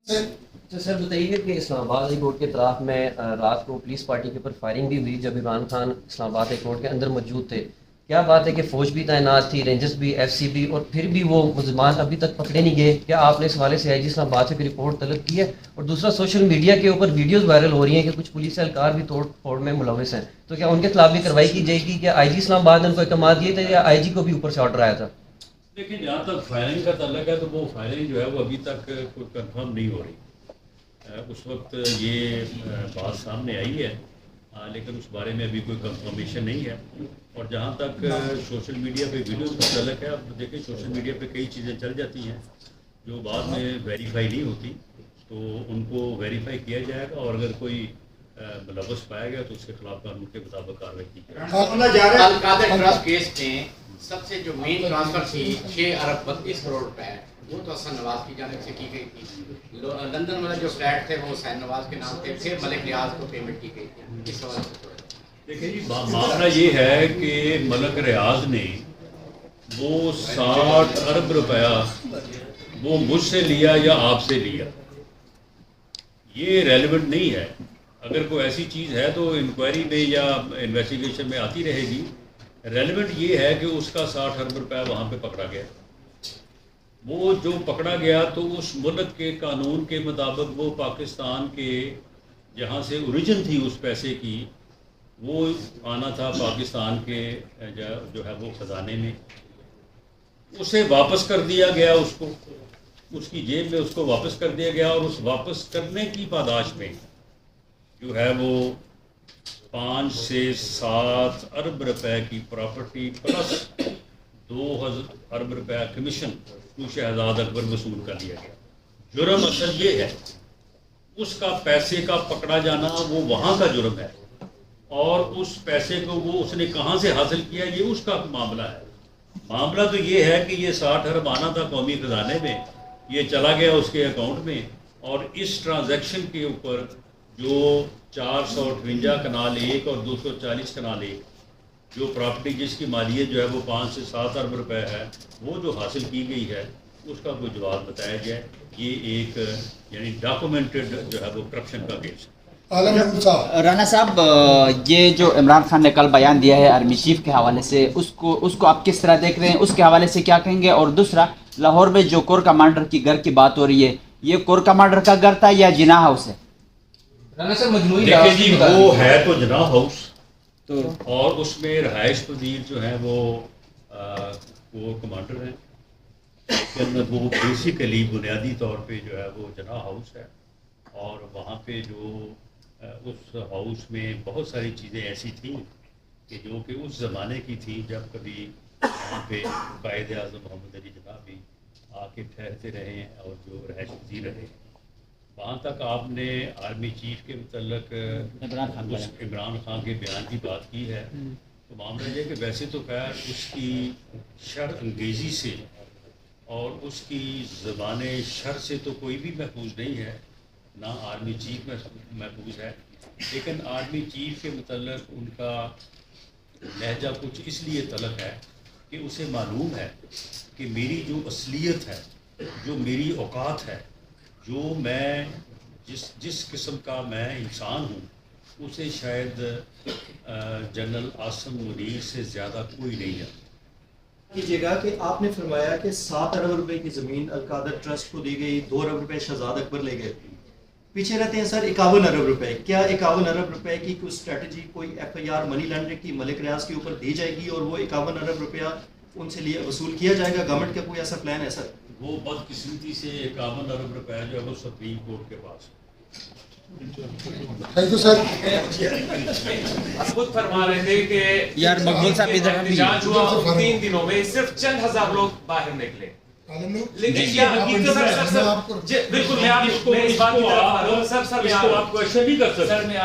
تو سر بتائیے کہ اسلام آباد ہائی کورٹ کے اطراف میں رات کو پولیس پارٹی کے اوپر فائرنگ بھی ہوئی جب عمران خان اسلام آباد ہائی کورٹ کے اندر موجود تھے. کیا بات ہے کہ فوج بھی تعینات تھی, رینجرز بھی, ایف سی بھی, اور پھر بھی وہ ملزمان ابھی تک پکڑے نہیں گئے؟ کیا آپ نے اس حوالے سے آئی جی اسلام آباد سے کوئی رپورٹ طلب کی ہے؟ اور دوسرا, سوشل میڈیا کے اوپر ویڈیوز وائرل ہو رہی ہیں کہ کچھ پولیس اہلکار بھی توڑ پھوڑ میں ملوث ہیں, تو کیا ان کے خلاف بھی کارروائی کی جائے گی؟ کیا آئی جی اسلام آباد نے ان کو احکامات دیے تھے یا آئی جی کو بھی اوپر سے آرڈر آیا تھا؟ دیکھیں, جہاں تک فائرنگ کا تعلق ہے تو وہ فائرنگ جو ہے وہ ابھی تک کوئی کنفرم نہیں ہو رہی. اس وقت یہ بات سامنے آئی ہے, لیکن اس بارے میں ابھی کوئی کنفرمیشن نہیں ہے. اور جہاں تک سوشل میڈیا پہ ویڈیوز کا تعلق ہے, اب دیکھیں سوشل میڈیا پہ کئی چیزیں چل جاتی ہیں جو بعد میں ویریفائی نہیں ہوتی, تو ان کو ویریفائی کیا جائے گا, اور اگر کوئی ملوث پایا گیا تو اس کے خلاف قانون کے مطابق کارروائی کی جائے گی. القادر ٹرسٹ کیس میں سب سے جو مین ٹرانسفر تھی 6 ارب 32 کروڑ روپے, وہ تو حسن نواز کی جانب سے کی گئی تھی. لندن میں جو فلیٹ تھے وہ حسین نواز کے نام تھے, پھر ملک ریاض کو پیمنٹ کی گئی تھی. اس حوالے سے دیکھیں جی, معاملہ یہ ہے کہ ملک ریاض نے وہ 60 ارب روپیہ وہ مجھ سے لیا یا آپ سے لیا, یہ ریلیونٹ نہیں ہے. اگر کوئی ایسی چیز ہے تو انکوائری میں یا انویسٹیگیشن میں آتی رہے گی. ریلیونٹ یہ ہے کہ اس کا 60 ارب روپیہ وہاں پہ پکڑا گیا. وہ جو پکڑا گیا تو اس ملک کے قانون کے مطابق وہ پاکستان کے جہاں سے اوریجن تھی اس پیسے کی, وہ آنا تھا پاکستان کے جو ہے وہ خزانے میں. اسے واپس کر دیا گیا, اس کو اس کی جیب میں اس کو واپس کر دیا گیا, اور اس واپس کرنے کی پاداش میں جو ہے وہ 5 سے 7 ارب روپے کی پراپرٹی پلس 2 ارب روپے کمیشن تو شہزاد اکبر وصول کر لیا گیا. جرم اصل یہ ہے, اس کا پیسے کا پکڑا جانا وہ وہاں کا جرم ہے, اور اس پیسے کو وہ اس نے کہاں سے حاصل کیا یہ اس کا معاملہ ہے. معاملہ تو یہ ہے کہ یہ 60 ارب آنا تھا قومی خزانے میں, یہ چلا گیا اس کے اکاؤنٹ میں, اور اس ٹرانزیکشن کے اوپر جو 458 کنال 1 اور 240 کنال 1 جو پراپرٹی جس کی مالیت جو ہے وہ 5 سے 7 ارب روپے ہے, وہ جو حاصل کی گئی ہے اس کا کوئی جواب بتایا جائے. یہ ایک یعنی ڈاکومنٹڈ جو ہے وہ کرپشن کا کیس ہے. رانا صاحب, یہ جو عمران خان نے کل بیان دیا ہے آرمی چیف کے حوالے سے, اس کو آپ کس طرح دیکھ رہے ہیں؟ اس کے حوالے سے کیا کہیں گے؟ اور دوسرا, لاہور میں جو کور کمانڈر کی گھر کی بات ہو رہی ہے, یہ کور کمانڈر کا گھر تھا یا جناح ہاؤس ہے؟ دیکھیں جی, وہ ہے تو جناح ہاؤس, تو اور اس میں رہائش پذیر جو ہیں وہ کمانڈر ہیں, لیکن وہ بیسیکلی بنیادی طور پہ جو ہے وہ جناح ہاؤس ہے. اور وہاں پہ جو اس ہاؤس میں بہت ساری چیزیں ایسی تھیں کہ جو کہ اس زمانے کی تھیں جب کبھی وہاں پہ قائد اعظم محمد علی جناح بھی آ کے ٹھہرتے رہے ہیں اور جو رہائش پذیر رہے ہیں. وہاں تک آپ نے آرمی چیف کے متعلق عمران خان کے بیان کی بات کی ہے, تو معاملہ یہ کہ ویسے تو خیر اس کی شر انگیزی سے اور اس کی زبان شر سے تو کوئی بھی محفوظ نہیں ہے, نہ آرمی چیف محفوظ ہے. لیکن آرمی چیف کے متعلق ان کا لہجہ کچھ اس لیے تلخ ہے کہ اسے معلوم ہے کہ میری جو اصلیت ہے, جو میری اوقات ہے, جو میں جس قسم کا میں انسان ہوں, اسے شاید جنرل عاصم منیر سے زیادہ کوئی نہیں ہے. کیجیے گا کہ آپ نے فرمایا کہ 7 ارب روپے کی زمین القادر ٹرسٹ کو دی گئی, 2 ارب روپے شہزاد اکبر لے گئے. پیچھے رہتے ہیں سر 51 ارب روپے. کیا 51 ارب روپے کی کوئی اسٹریٹجی, کوئی F I R money laundering کی ملک ریاض کے اوپر دی جائے گی, اور وہ 51 ارب روپیہ ان سے لیے وصول کیا جائے گا؟ گورنمنٹ کا کوئی ایسا پلان ہے سر؟ وہ بدقسمتی سے 51 ارب روپے جو ہے وہ سپریم کورٹ کے پاس ہے. Thank you sir. خود فرما رہے تھے کہ یار مقبول صاحب ادھر احتجاج ہوا 3 دنوں میں صرف چند ہزار لوگ باہر نکلے, لیکن کیا حقیقت بالکل میں اس بات کی طرف آ رہا ہوں سر میں آ رہا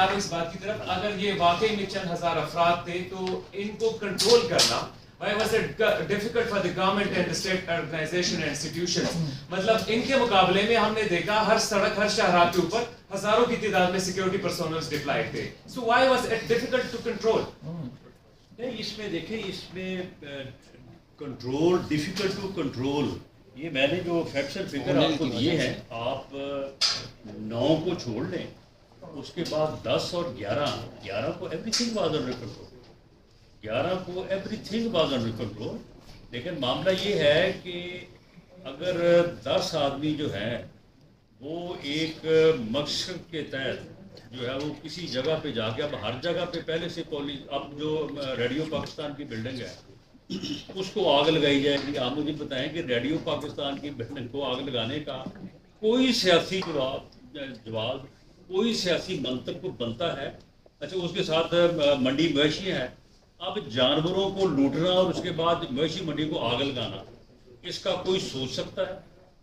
ہوں اس بات کی طرف. اگر یہ واقعی میں چند ہزار افراد تھے تو ان کو کنٹرول کرنا why was it difficult for the government and the state organization and institutions? مطلب ان کے مقابلے میں ہم نے دیکھا ہر سڑک ہر شاہراہ کے اوپر ہزاروں کی تعداد میں سیکیورٹی پرسونلز ڈپلائڈ تھے. so why was it difficult to control? نہیں, اس میں دیکھیں, اس میں کنٹرول ڈیفیکلٹ ٹو کنٹرول, یہ میں نے جو فیکٹس اینڈ فگر آپ کو دیے ہیں, آپ 9 کو چھوڑ لیں، اس کے بعد 10 اور 11 کو every thing was under control, 11 کو every thing was under control. لیکن معاملہ یہ ہے کہ اگر 10 آدمی جو ہیں وہ ایک مقصد کے تحت جو ہے وہ کسی جگہ پہ جا کے، اب ہر جگہ پہ پہلے سے پولیس، اب جو ریڈیو پاکستان کی بلڈنگ ہے اس کو آگ لگائی جائے گی. آپ مجھے بتائیں کہ ریڈیو پاکستان کی بلڈنگ کو آگ لگانے کا کوئی سیاسی جواز کوئی سیاسی منطق کو بنتا ہے؟ اچھا، اس کے ساتھ منڈی مویشی ہے، اب جانوروں کو لوٹنا اور اس کے بعد مویشی منڈی کو آگ لگانا، اس کا کوئی سوچ سکتا ہے؟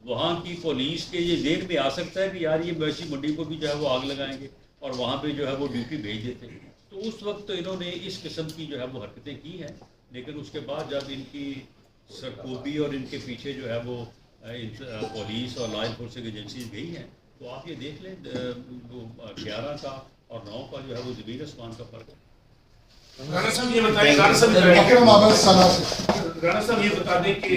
وہاں کی پولیس کے یہ ذہن میں آ سکتا ہے کہ یار یہ مویشی منڈی کو بھی جو ہے وہ آگ لگائیں گے اور وہاں پہ جو ہے وہ ڈیوٹی بھیج دیتے ہیں؟ تو اس وقت تو انہوں نے اس قسم کی جو ہے وہ حرکتیں کی ہیں. لیکن اس کے بعد جب ان کی سرکوبی اور ان کے پیچھے جو ہے وہ پولیس اور لا انفورسنگ ایجنسیز گئی ہیں، تو آپ یہ دیکھ لیں 11 کا اور 9 کا جو ہے وہ زمین آسمان کا فرق ہے. رانا صاحب یہ بتائیں، رانا صاحب یہ بتا دیں کہ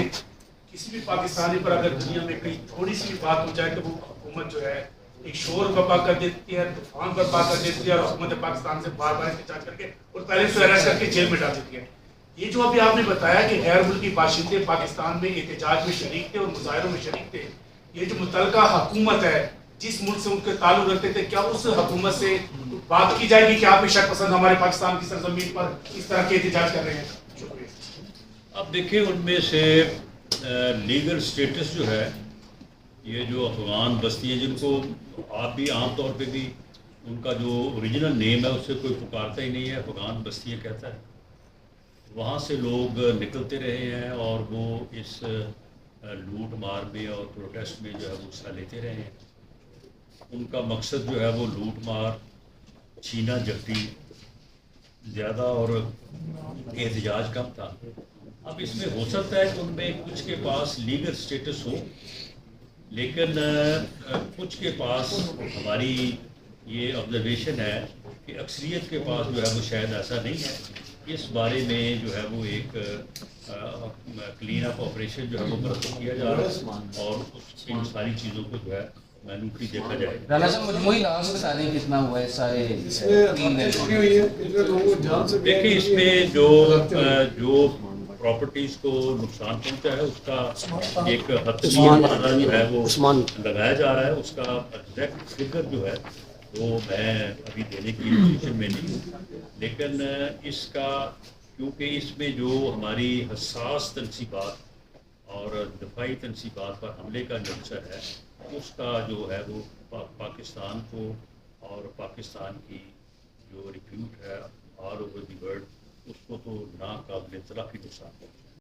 کسی بھی پاکستانی پر اگر دنیا میں کہیں تھوڑی سی بھی بات ہو جائے تو وہ حکومت جو ہے ایک شور برپا کر دیتی ہے، طوفان برپا کر دیتی ہے اور حکومت پاکستان سے بار بار احتجاج کر کے اور پہلے سے اریسٹ کر کے جیل میں ڈال دیتی ہے. یہ جو ابھی آپ نے بتایا کہ غیر ملکی باشندے پاکستان میں احتجاج میں شریک تھے اور مظاہروں میں شریک تھے، یہ جو متعلقہ حکومت ہے جس ملک سے ان کے تعلق رکھتے تھے، کیا اس حکومت سے بات کی جائے گی کہ آپ شک پسند ہمارے پاکستان کی سرزمین پر اس طرح کے احتجاج کر رہے ہیں؟ شکریہ. اب دیکھیں ان میں سے لیگل سٹیٹس جو ہے، یہ جو افغان بستی ہیں جن کو آپ بھی عام طور پہ بھی ان کا جو اوریجنل نیم ہے اس سے کوئی پکارتا ہی نہیں ہے، افغان بستیاں کہتا ہے، وہاں سے لوگ نکلتے رہے ہیں اور وہ اس لوٹ مار میں اور پروٹیسٹ میں جو ہے وہ حصہ لیتے رہے ہیں. ان کا مقصد جو ہے وہ لوٹ مار، چھینا جھپٹی زیادہ اور احتجاج کم تھا. اب اس میں ہو سکتا ہے کہ ان میں کچھ کے پاس لیگل سٹیٹس ہو، لیکن کچھ کے پاس ہماری یہ آبزرویشن ہے کہ اکثریت کے پاس جو ہے وہ شاید ایسا نہیں ہے. اس بارے میں جو ہے وہ ایک کلین اپ آپریشن جو ہے وہ مرتب کیا جا رہا ہے اور ان ساری چیزوں کو جو ہے مینوٹری دیکھا جائے گا. رانا صاحب مجموعی لاس بتا دیں کتنا ہوا ہے سارے؟ دیکھیں اس میں جو پراپرٹیز کو نقصان پہنچا ہے اس کا ایک حتمی اندازہ جو ہے وہ لگایا جا رہا ہے. اس کا ایگزیکٹ فگر جو ہے وہ میں ابھی دینے کی پوزیشن میں نہیں ہوں، لیکن اس کا کیونکہ اس میں جو ہماری حساس تنصیبات اور دفاعی تنصیبات پر حملے کا جو اثر ہے اس کا جو ہے وہ پاکستان کو اور پاکستان کی جو ریپیوٹ ہے آل اوور دی ورلڈ اس کو تو ناقابل تلافی نقصان ہے.